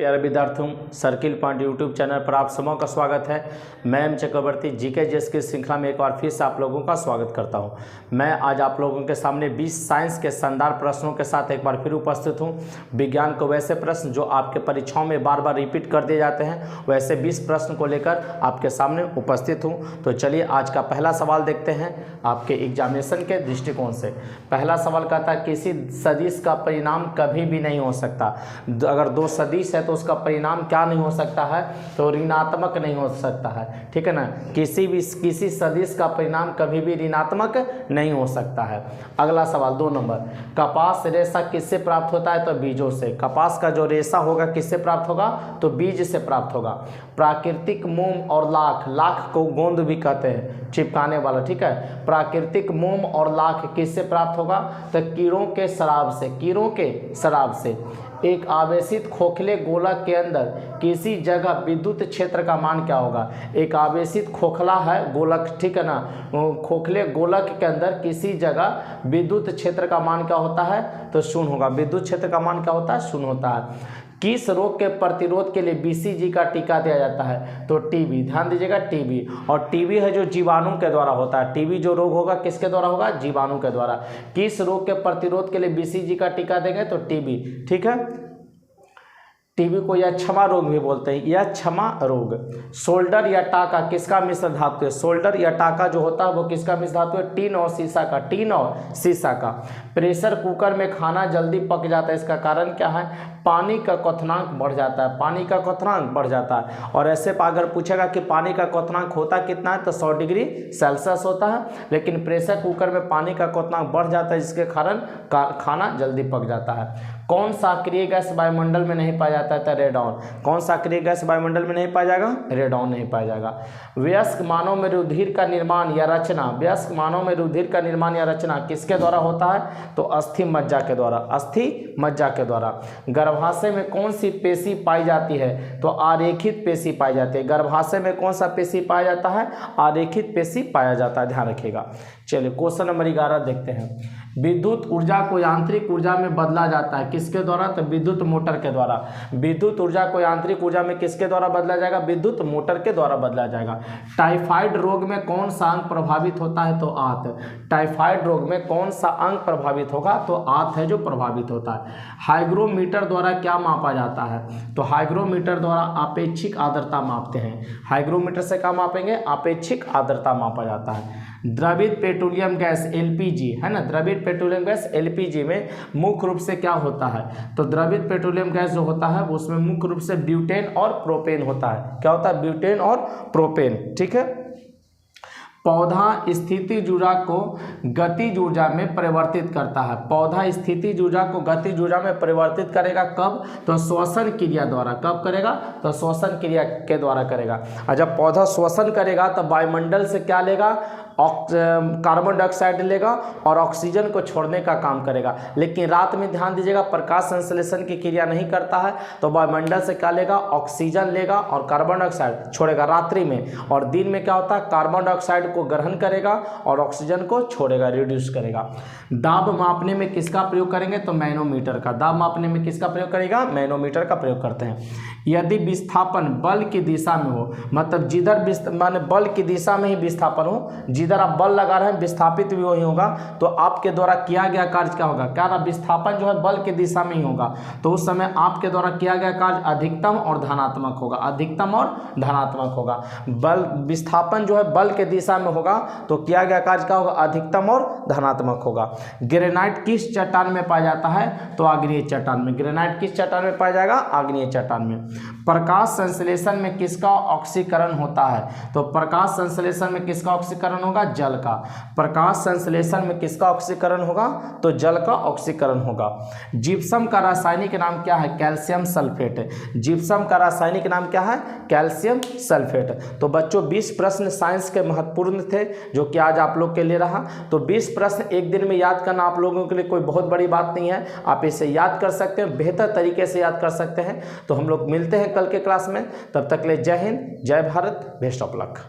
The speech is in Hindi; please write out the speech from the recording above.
प्यारे विद्यार्थियों, सर्किल पॉइंट यूट्यूब चैनल पर आप सबों का स्वागत है। मैं एम चक्रवर्ती जीके जीएस की श्रृंखला में एक बार फिर से आप लोगों का स्वागत करता हूं। मैं आज आप लोगों के सामने 20 साइंस के शानदार प्रश्नों के साथ एक बार फिर उपस्थित हूं। विज्ञान को वैसे प्रश्न जो आपके परीक्षाओं में बार बार रिपीट कर दिए जाते हैं, वैसे 20 प्रश्न को लेकर आपके सामने उपस्थित हूँ। तो चलिए आज का पहला सवाल देखते हैं आपके एग्जामिनेशन के दृष्टिकोण से। पहला सवाल कहता है किसी सदिश का परिणाम कभी भी नहीं हो सकता। अगर दो सदिश है तो उसका परिणाम क्या नहीं हो सकता है, तो ऋणात्मक नहीं हो सकता है। ठीक है ना, किसी सदिश का परिणाम कभी भी ऋणात्मक नहीं हो सकता है। अगला सवाल 2 नंबर, कपास रेशा किससे प्राप्त होता है, तो बीजों से। कपास का जो रेशा होगा किससे प्राप्त होगा, तो बीज से प्राप्त होगा। प्राकृतिक मोम और लाख, लाख को गोंद भी कहते हैं, चिपकाने वाला। ठीक है, प्राकृतिक मोम और लाख किससे प्राप्त होगा, तो कीड़ों के शराब से। कीड़ों के शराब से। एक आवेशित खोखले गोलक के अंदर किसी जगह विद्युत क्षेत्र का मान क्या होगा। एक आवेशित खोखला है गोलक, ठीक है ना, खोखले गोलक के अंदर किसी जगह विद्युत क्षेत्र का मान क्या होता है, तो 0 होगा। विद्युत क्षेत्र का मान क्या होता है, 0 होता है। किस रोग के प्रतिरोध के लिए बीसीजी का टीका दिया जाता है, तो टीबी। ध्यान दीजिएगा, टीबी। और टीबी है जो जीवाणु के द्वारा होता है। टीबी जो रोग होगा किसके द्वारा होगा, जीवाणु के द्वारा। किस रोग के प्रतिरोध के लिए बीसीजी का टीका देंगे, तो टीबी। ठीक है, टीबी को या क्षमा रोग भी बोलते हैं, या क्षमा रोग। सोल्डर या टाका किसका मिश्र धातु है। सोल्डर या टाका जो होता है वो किसका मिश्र धातु है, टीन और सीसा का। टीन और सीसा का। प्रेशर कुकर में खाना जल्दी पक जाता है, इसका कारण क्या है, पानी का क्वथनांक बढ़ जाता है। पानी का क्वथनांक बढ़ जाता है। और ऐसे अगर पूछेगा कि पानी का क्वथनांक होता कितना है, तो 100 डिग्री सेल्सियस होता है। लेकिन प्रेशर कुकर में पानी का क्वथनांक बढ़ जाता है, जिसके कारण खाना जल्दी पक जाता है। कौन सा अक्रिय गैस वायुमंडल में नहीं पाया जाता है, तो रेडॉन। कौन सा अक्रिय गैस वायुमंडल में नहीं पाया जाएगा, रेडॉन नहीं पाया जाएगा। वयस्क मानव में रुधिर का निर्माण या रचना, वयस्क मानव में रुधिर का निर्माण या रचना किसके द्वारा होता है, तो अस्थि मज्जा के द्वारा। अस्थि मज्जा के द्वारा। गर्भाशय में कौन सी पेशी पाई जाती है, तो आरेखित पेशी पाई जाती है। गर्भाशय में कौन सा पेशी पाया जाता है, आरेखित पेशी पाया जाता है, ध्यान रखिएगा। चलिए क्वेश्चन नंबर 11 देखते हैं। विद्युत ऊर्जा को यांत्रिक ऊर्जा में बदला जाता है किसके द्वारा, तो विद्युत मोटर के द्वारा। विद्युत ऊर्जा को यांत्रिक ऊर्जा में किसके द्वारा बदला जाएगा, विद्युत मोटर के द्वारा बदला जाएगा। टाइफाइड रोग में कौन सा अंग प्रभावित होता है, तो आंत। टाइफाइड रोग में कौन सा अंग प्रभावित होगा, तो आंत है जो प्रभावित होता है। हाइग्रोमीटर द्वारा क्या मापा जाता है, तो हाइग्रोमीटर द्वारा आपेक्षिक आर्द्रता मापते हैं। हाइग्रोमीटर से क्या मापेंगे, आपेक्षिक आर्द्रता मापा जाता है। द्रवित पेट्रोलियम गैस एलपीजी है ना, द्रवित पेट्रोलियम गैस एलपीजी में मुख्य रूप से क्या होता है, तो द्रवित पेट्रोलियम गैस जो होता है उसमें मुख्य रूप से ब्यूटेन और प्रोपेन होता है। क्या होता है, ब्यूटेन और प्रोपेन। ठीक है। पौधा स्थितिज ऊर्जा को गतिज ऊर्जा में परिवर्तित करता है। पौधा स्थितिज ऊर्जा को गतिज ऊर्जा में परिवर्तित करेगा कब, तो श्वसन क्रिया द्वारा। कब करेगा, तो श्वसन क्रिया के द्वारा करेगा। और जब पौधा श्वसन करेगा तो वायुमंडल से क्या लेगा, कार्बन डाइऑक्साइड लेगा और ऑक्सीजन को छोड़ने का काम करेगा। लेकिन रात में ध्यान दीजिएगा, प्रकाश संश्लेषण की क्रिया नहीं करता है, तो वायुमंडल से क्या लेगा, ऑक्सीजन लेगा और कार्बन डाइऑक्साइड छोड़ेगा रात्रि में। और दिन में क्या होता है, कार्बन डाइऑक्साइड को ग्रहण करेगा और ऑक्सीजन को छोड़ेगा, रिड्यूस करेगा। दाब मापने में किसका प्रयोग करेंगे, तो मैनोमीटर का। दाब मापने में किसका प्रयोग करेगा, मैनोमीटर का प्रयोग करते हैं। यदि विस्थापन बल की दिशा में हो, मतलब जिधर माने बल की दिशा में ही विस्थापन हो, जिधर आप बल लगा रहे हैं विस्थापित भी वही होगा, तो आपके द्वारा किया गया कार्य क्या होगा, क्या ना, विस्थापन जो है बल की दिशा में ही होगा, तो उस समय आपके द्वारा किया गया कार्य अधिकतम और धनात्मक होगा। अधिकतम और धनात्मक होगा। बल विस्थापन जो है बल के दिशा में होगा, तो किया गया कार्य क्या होगा, अधिकतम और धनात्मक होगा। ग्रेनाइट किस चट्टान में पाया जाता है, तो आग्नेय चट्टान में। ग्रेनाइट किस चट्टान में पाया जाएगा, आग्नेय चट्टान में। प्रकाश संश्लेषण में किसका ऑक्सीकरण होता है, तो प्रकाश संश्लेषण में किसका ऑक्सीकरण होगा, जल का। प्रकाश संश्लेषण में किसका ऑक्सीकरण होगा, तो जल का ऑक्सीकरण होगा। जिप्सम का रासायनिक नाम क्या है, कैल्शियम सल्फेट। जिप्सम का रासायनिक नाम क्या है, कैल्शियम सल्फेट। तो बच्चों 20 प्रश्न साइंस के महत्वपूर्ण थे जो कि आज आप लोग के लिए रहा। तो 20 प्रश्न एक दिन में याद करना आप लोगों के लिए कोई बहुत बड़ी बात नहीं है। आप इसे याद कर सकते हैं, बेहतर तरीके से याद कर सकते हैं। तो हम लोग मिलते हैं कल के क्लास में, तब तक के लिए जय हिंद, जय भारत, बेस्ट ऑफ लक।